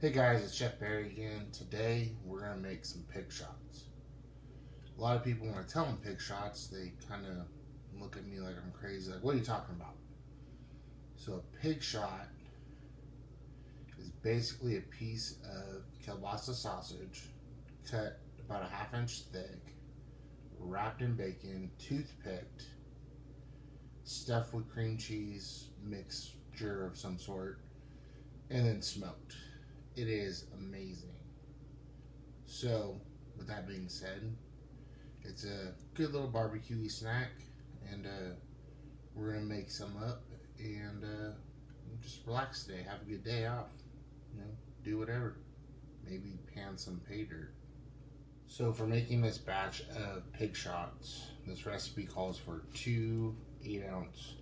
Hey guys, it's Chef Barry again. Today we're going to make some pig shots. A lot of people, when I tell them pig shots, they kind of look at me like I'm crazy. Like, what are you talking about? So a pig shot is basically a piece of kielbasa sausage cut about a ½ inch thick, wrapped in bacon, toothpicked, stuffed with cream cheese mixture of some sort, and then smoked. It is amazing. So, with that being said, it's a good little barbecue snack, and we're gonna make some up and just relax today. Have a good day off. Do whatever. Maybe pan some pay dirt. So, for making this batch of pig shots, this recipe calls for 2 8-ounce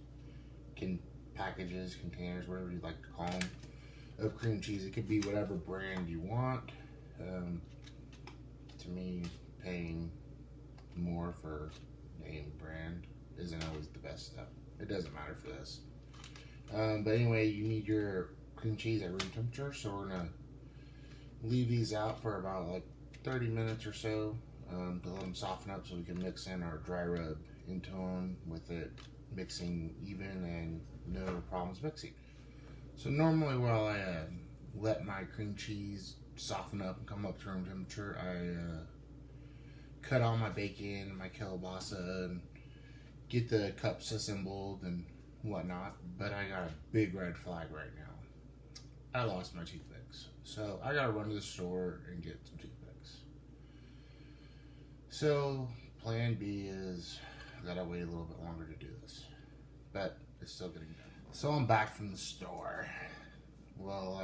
packages, containers, whatever you'd like to call them, of cream cheese. It could be whatever brand you want. To me, paying more for name brand isn't always the best stuff. It doesn't matter for this. But anyway, you need your cream cheese at room temperature. So we're gonna leave these out for about like 30 minutes or so to let them soften up, so we can mix in our dry rub into them with it mixing even and no problems mixing. So normally, while I let my cream cheese soften up and come up to room temperature, I cut all my bacon and my kielbassa and get the cups assembled and whatnot. But I got a big red flag right now. I lost my toothpicks, so I gotta run to the store and get some toothpicks. So plan B is I gotta wait a little bit longer to do this, but it's still getting done. So I'm back from the store. Well,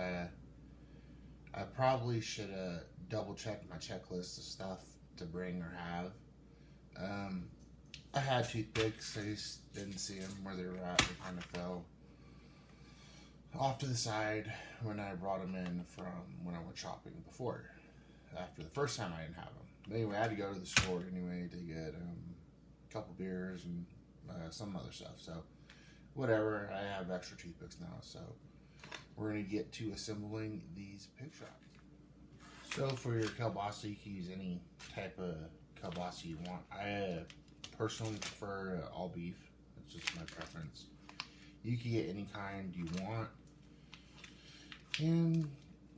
I probably should have double checked my checklist of stuff to bring or have. I had toothpicks. I just didn't see them where they were at. They kind of fell off to the side when I brought them in from when I went shopping before. After the first time I didn't have them. But anyway, I had to go to the store anyway to get a couple beers and some other stuff. So whatever, I have extra toothpicks now, so we're going to get to assembling these pig shots. So for your kielbasa, you can use any type of kielbasa you want. I personally prefer all beef. That's just my preference. You can get any kind you want, and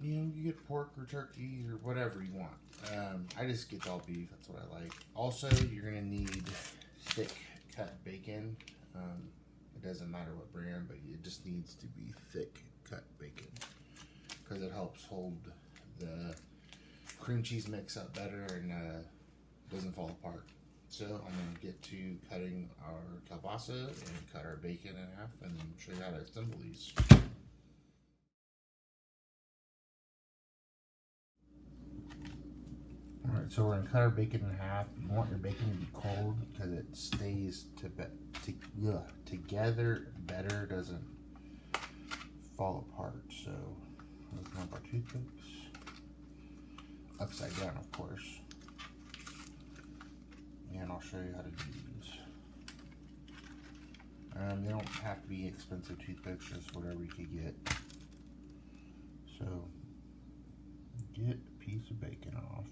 you get pork or turkey or whatever you want. I just get all beef. That's what I like. Also, you're going to need thick cut bacon. It doesn't matter what brand, but it just needs to be thick cut bacon because it helps hold the cream cheese mix up better and doesn't fall apart. So I'm going to get to cutting our kielbasa and cut our bacon in half and then show you how to assemble these. Alright, so we're going to cut our bacon in half. You want your bacon to be cold because it stays together better, doesn't fall apart. So open up our toothpicks, upside down of course, and I'll show you how to do these. They don't have to be expensive toothpicks, just whatever you could get. So get a piece of bacon off.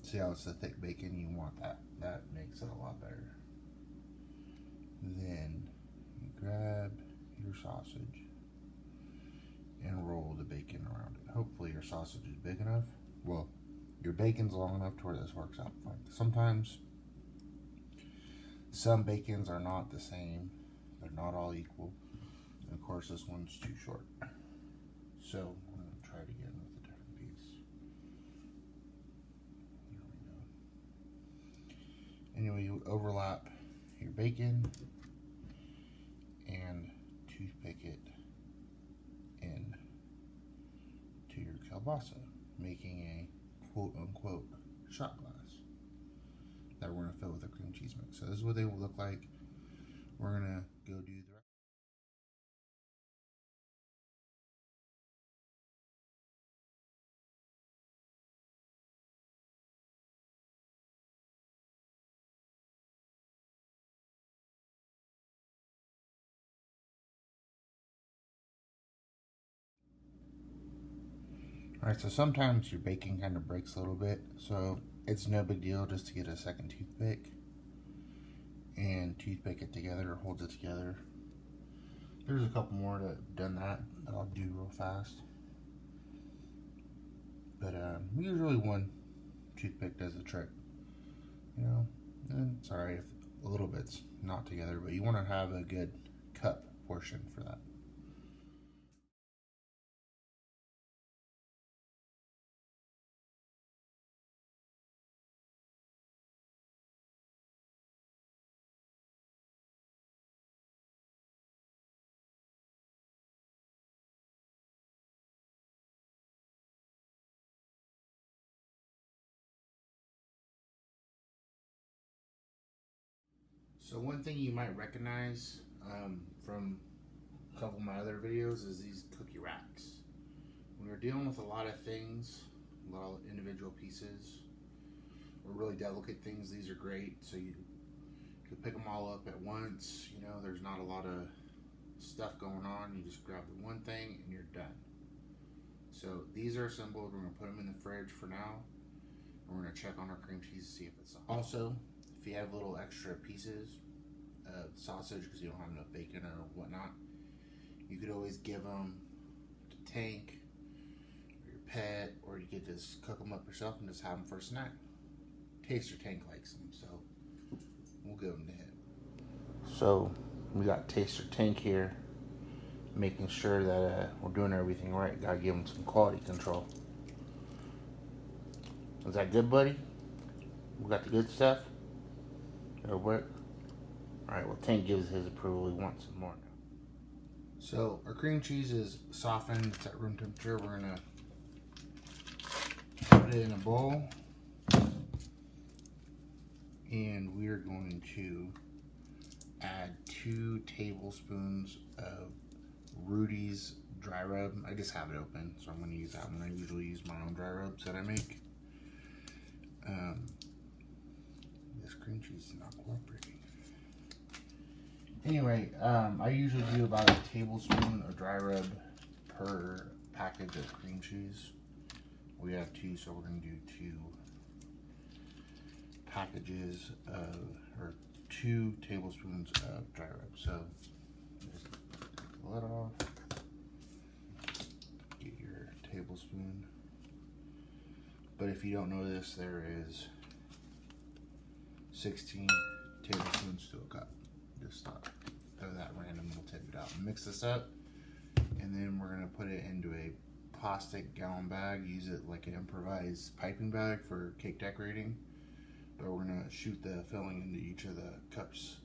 See how it's the thick bacon? You want that. That makes it a lot better. Then you grab your sausage and roll the bacon around it. Hopefully your sausage is big enough. Well, your bacon's long enough to where this works out fine. Sometimes some bacons are not the same. They're not all equal. And of course this one's too short. So I'm going to try it again with a different piece. There we go. Anyway, you overlap your bacon and toothpick it in to your kielbasa, making a quote-unquote shot glass that we're going to fill with a cream cheese mix. So this is what they will look like. We're going to go do the rest. Alright, so sometimes your baking kind of breaks a little bit, so it's no big deal just to get a second toothpick and toothpick it together, or holds it together. There's a couple more that have done that I'll do real fast. But usually one toothpick does the trick, you know. And it's alright if a little bit's not together, but you want to have a good cup portion for that. So one thing you might recognize from a couple of my other videos is these cookie racks. When you're dealing with a lot of things, a lot of individual pieces, or really delicate things, these are great. So you can pick them all up at once. You know, there's not a lot of stuff going on. You just grab the one thing and you're done. So these are assembled. We're going to put them in the fridge for now. And we're going to check on our cream cheese to see if it's soft. Also, if you have little extra pieces of sausage because you don't have enough bacon or whatnot, you could always give them to Tank or your pet, or you could just cook them up yourself and just have them for a snack. Taster Tank likes them, so we'll give them to him. So we got Taster Tank here, making sure that we're doing everything right. Gotta give him some quality control. Is that good, buddy? We got the good stuff? It'll work? Alright, well, Tank gives his approval. He wants some more now. So our cream cheese is softened. It's at room temperature. We're gonna put it in a bowl, and we're going to add 2 tablespoons of Rudy's dry rub. I just have it open, so I'm going to use that one. I usually use my own dry rubs that I make. This cream cheese is not cooperating. Anyway, I usually do about a tablespoon of dry rub per package of cream cheese. We have 2, so we're going to do 2 packages of, or 2 tablespoons of dry rub. So just take the lid off, get your tablespoon. But if you don't know this, there is 16 tablespoons to a cup. Just throw that random little tidbit out. Mix this up, and then we're gonna put it into a plastic gallon bag. Use it like an improvised piping bag for cake decorating. But we're gonna shoot the filling into each of the cups,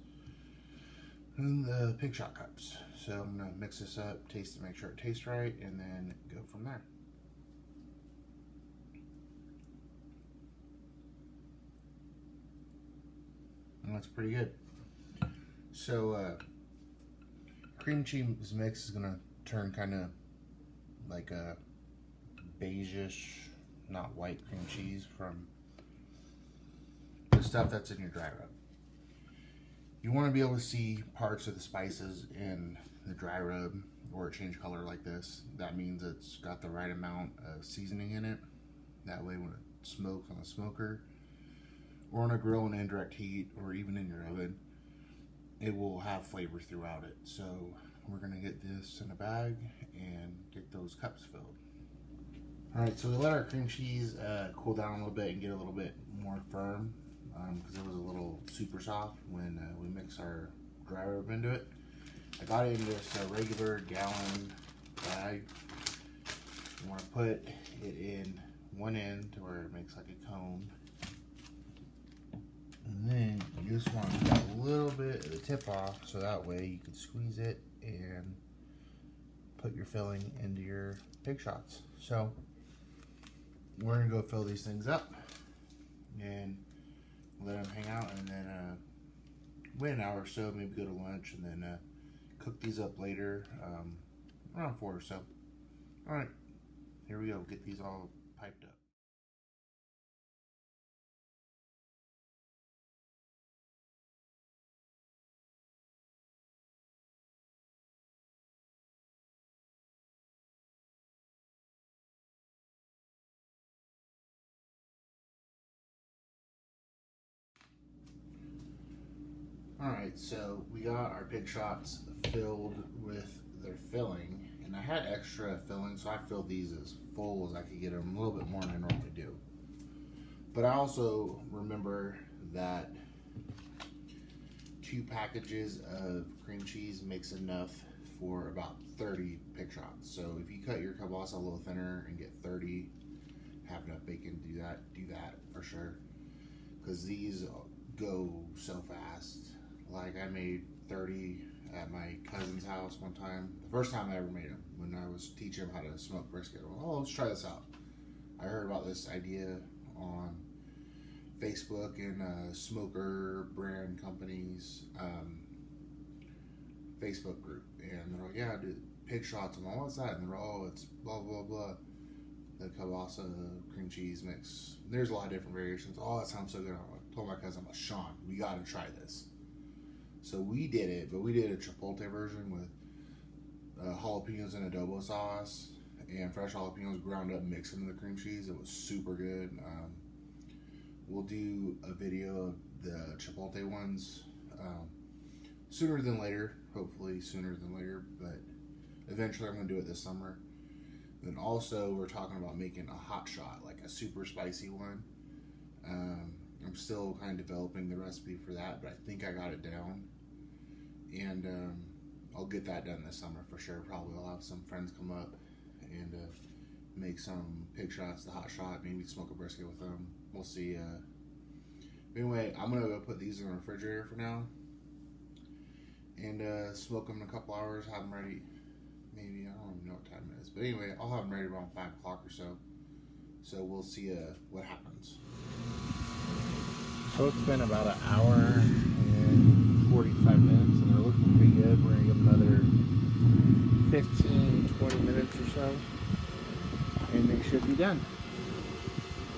and the Pigshot cups. So I'm gonna mix this up, taste it, make sure it tastes right, and then go from there. And that's pretty good. So cream cheese mix is gonna turn kind of like a beigeish, not white cream cheese from the stuff that's in your dry rub. You want to be able to see parts of the spices in the dry rub or it change color like this. That means it's got the right amount of seasoning in it. That way when it smokes on the smoker or on a grill in indirect heat or even in your oven, it will have flavor throughout it. So we're gonna get this in a bag and get those cups filled. Alright, so we let our cream cheese cool down a little bit and get a little bit more firm because it was a little super soft when we mixed our dry rub into it. I got it in this regular gallon bag. You want to put it in one end to where it makes like a cone. And then you just want to cut a little bit of the tip off so that way you can squeeze it and put your filling into your Pigshots. So we're going to go fill these things up and let them hang out, and then wait an hour or so, maybe go to lunch, and then cook these up later, around 4 or so. Alright, here we go, get these all piped up. Alright, so we got our Pigshots filled with their filling, and I had extra filling, so I filled these as full as I could get them, a little bit more than I normally do. But I also remember that 2 packages of cream cheese makes enough for about 30 Pigshots. So if you cut your Kilbassa a little thinner and get 30, have enough bacon to do that for sure. Because these go so fast. Like I made 30 at my cousin's house one time. The first time I ever made them, when I was teaching him how to smoke brisket. Oh, let's try this out. I heard about this idea on Facebook and smoker brand companies Facebook group, and they're like, yeah, dude, Pigshots. I'm like, what's that? And they're all, it's blah blah blah. The Kilbassa cream cheese mix. There's a lot of different variations. Oh, that sounds so good. I told my cousin, I'm like, Sean, we got to try this. So we did it, but we did a chipotle version with jalapenos and adobo sauce and fresh jalapenos ground up, mixed into the cream cheese. It was super good. We'll do a video of the chipotle ones sooner than later, hopefully sooner than later, but eventually I'm going to do it this summer. Then also we're talking about making a hot shot, like a super spicy one. I'm still kind of developing the recipe for that, but I think I got it down. And I'll get that done this summer for sure. Probably I'll have some friends come up and make some Pigshots, the hot shot, maybe smoke a brisket with them. We'll see. Anyway, I'm going to go put these in the refrigerator for now and smoke them in a couple hours, have them ready. Maybe, I don't even know what time it is. But anyway, I'll have them ready around 5 o'clock or so. So we'll see what happens. So it's been about an hour and 45 minutes, and they're looking pretty good. We're going to give them another 15, 20 minutes or so, and they should be done.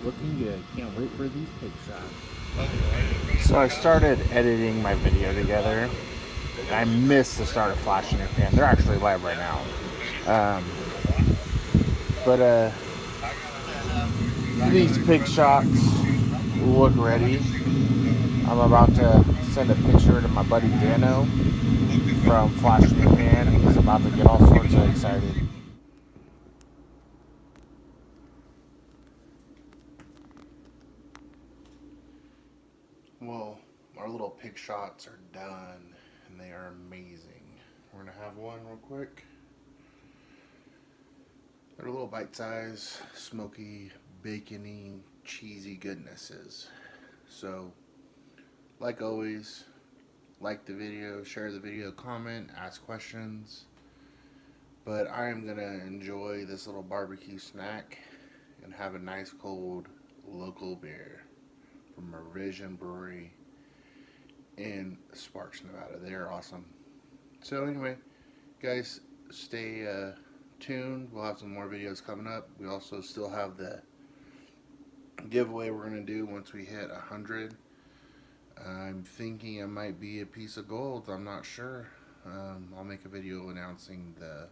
Looking good. Can't wait for these Pigshots. So I started editing my video together. I missed the start of flashing your pan. They're actually live right now. These Pigshots look ready. I'm about to send a picture to my buddy Dano from Flashing Your Pan. He's about to get all sorts of excited. Well, our little Pigshots are done, and they are amazing. We're gonna have one real quick. They're little bite-sized, smoky, bacony, cheesy goodnesses. So, like always, like the video, share the video, comment, ask questions. But I am gonna enjoy this little barbecue snack and have a nice cold local beer from Revision Brewery in Sparks, Nevada. They're awesome. So anyway, guys, stay tuned. We'll have some more videos coming up. We also still have the giveaway we're going to do once we hit 100. I'm thinking it might be a piece of gold. I'm not sure. I'll make a video announcing the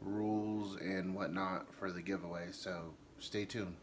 rules and whatnot for the giveaway, so stay tuned.